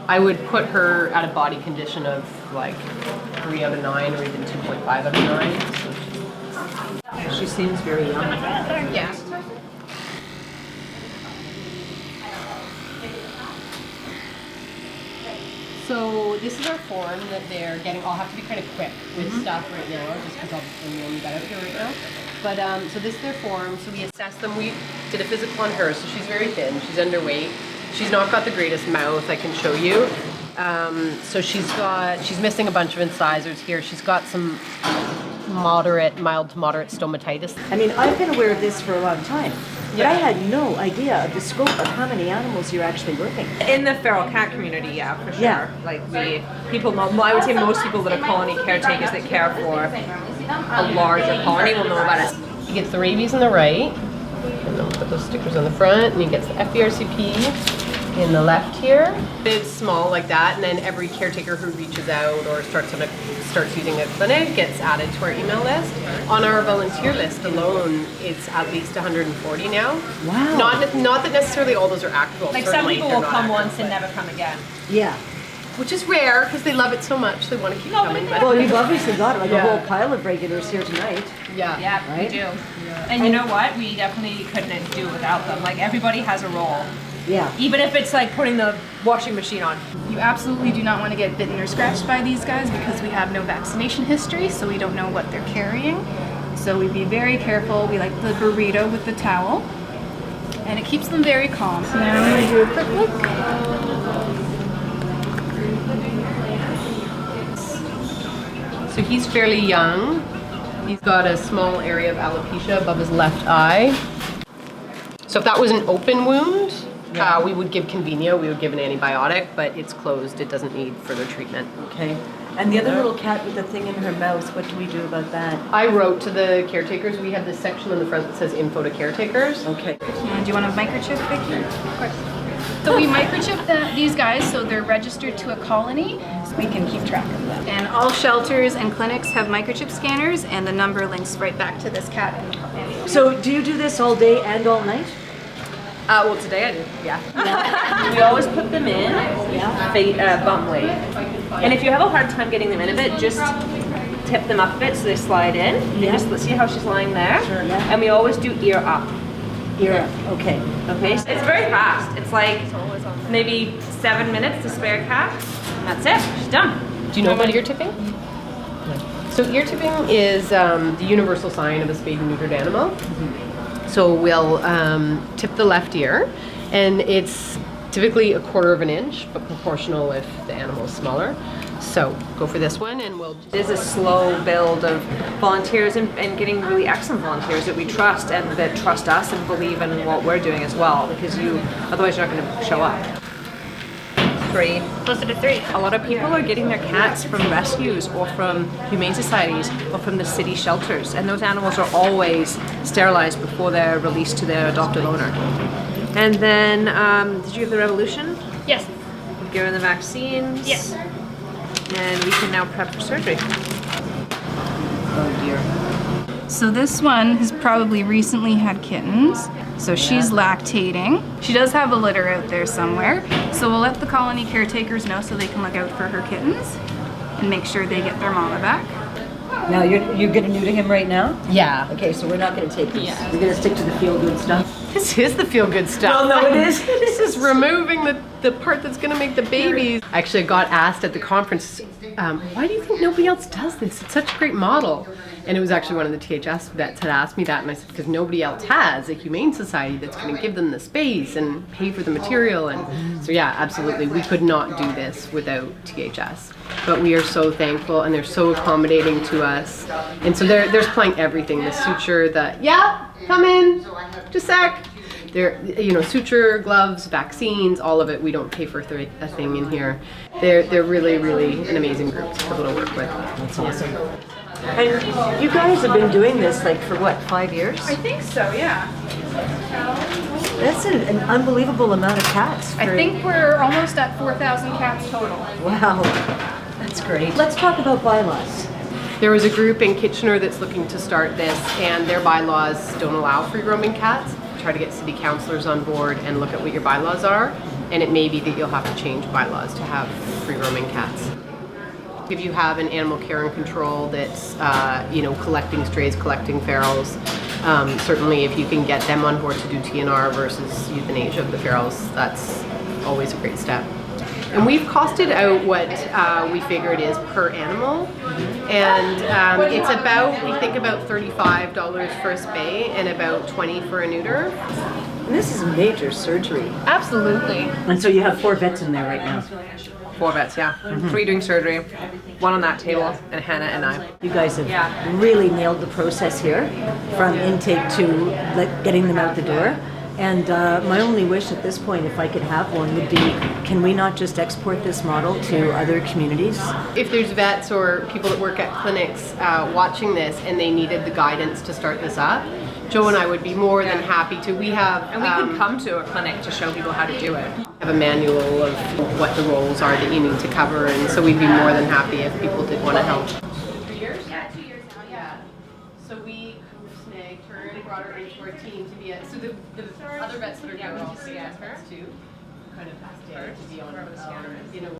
I would put her at a body condition of like 3 out of 9 or even 2.5 out of 9. So she seems very young. Yeah. So this is our form that they're getting. I'll have to be kind of quick with stuff right now, just because I'll only get out here right now. But so this is their form. So we assessed them. We did a physical on her. So she's very thin. She's underweight. She's not got the greatest mouth. I can show you. So she's missing a bunch of incisors here. She's got some mild to moderate stomatitis. I mean, I've been aware of this for a long time. But I had no idea of the scope of how many animals you're actually working. In the feral cat community, yeah, for sure. Yeah. Like I would say most people that are colony caretakers that care for a larger colony will know about it. He gets the rabies on the right, and then we'll put those stickers on the front, and he gets the FBRCP in the left here. It's small like that, and then every caretaker who reaches out or starts using a clinic gets added to our email list. On our volunteer list alone, it's at least 140 now. Wow. Not that necessarily all those are active. Like some people will come once and never come again. Yeah. Which is rare because they love it so much they want to keep coming. But Well, you've obviously got like a whole pile of regulars here tonight. Yeah, Right? we do. Yeah. And you know what? We definitely couldn't do without them. Like everybody has a role. Yeah. Even if it's like putting the washing machine on. You absolutely do not want to get bitten or scratched by these guys because we have no vaccination history, so we don't know what they're carrying. So we be very careful. We like the burrito with the towel, and it keeps them very calm. So now I'm going to do a quick look. So he's fairly young. He's got a small area of alopecia above his left eye. So if that was an open wound, we would give Convenio, we would give an antibiotic, but it's closed, it doesn't need further treatment. Okay. And the other little cat with the thing in her mouth, what do we do about that? I wrote to the caretakers, we have this section on the front that says info to caretakers. Okay. Do you want a microchip, Vicky? Of course. So we microchip these guys so they're registered to a colony so we can keep track of them. And all shelters and clinics have microchip scanners, and the number links right back to this cat. So do you do this all day and all night? Well, today I did, yeah. We always put them in bum weight. And if you have a hard time getting them in a bit, just tip them up a bit so they slide in. Yeah. Just see how she's lying there. Sure, yeah. And we always do ear up. Ear up, okay. Okay, so it's very fast. It's like maybe 7 minutes to spare cat. And that's it, she's done. Do you know about ear tipping? No. So ear tipping is the universal sign of a spayed and neutered animal. So we'll tip the left ear, and it's typically 1/4 inch, but proportional if the animal is smaller. So go for this one, and we'll... It is a slow build of volunteers and getting really excellent volunteers that we trust and that trust us and believe in what we're doing as well, because otherwise you're not going to show up. 3. Closer to 3. A lot of people are getting their cats from rescues or from humane societies or from the city shelters, and those animals are always sterilized before they're released to their adoptive owner. And then, did you give the Revolution? Yes. We've given the vaccines. Yes. And we can now prep for surgery. Oh dear. So this one has probably recently had kittens. So she's lactating. She does have a litter out there somewhere. So we'll let the colony caretakers know so they can look out for her kittens and make sure they get their mama back. Now you're going to neuter him right now? Yeah. Okay, so we're not going to take this. We're going to stick to the feel-good stuff. This is the feel-good stuff. No, it is. This is removing the part that's going to make the babies. Actually, I got asked at the conference, why do you think nobody else does this? It's such a great model. And it was actually one of the THS vets had asked me that, and I said, because nobody else has a humane society that's going to give them the space and pay for the material. And so yeah, absolutely, we could not do this without THS. But we are so thankful, and they're so accommodating to us. And so they're supplying everything, the suture, come in, just a sec. They're, suture, gloves, vaccines, all of it. We don't pay for a thing in here. They're really, really an amazing group to be able to work with. That's awesome. And you guys have been doing this for what, 5 years? I think so, yeah. That's an unbelievable amount of cats. I think we're almost at 4,000 cats total. Wow, that's great. Let's talk about bylaws. There was a group in Kitchener that's looking to start this, and their bylaws don't allow free roaming cats. Try to get city councillors on board and look at what your bylaws are. and it may be that you'll have to change bylaws to have free roaming cats. If you have an animal care and control that's, collecting strays, collecting ferals, certainly if you can get them on board to do TNR versus euthanasia of the ferals, that's always a great step. And we've costed out what we figure it is per animal, and it's about, we think about $35 for a spay and about $20 for a neuter. And this is major surgery. Absolutely. And so you have 4 vets in there right now. 4 vets, yeah. 3 doing surgery, 1 on that table, and Hannah and I. You guys have really nailed the process here, from intake to getting them out the door. And my only wish at this point, if I could have one, would be, can we not just export this model to other communities? If there's vets or people that work at clinics watching this and they needed the guidance to start this up, Joe and I would be more than happy to. We have, And we could come to a clinic to show people how to do it. have a manual of what the roles are that you need to cover, and so we'd be more than happy if people did want to help. 3 years? Yeah, 2 years now, yeah. So we snagged her and brought her into our team to be so the other vets that are here are all CSs too. Kind of stay to be on,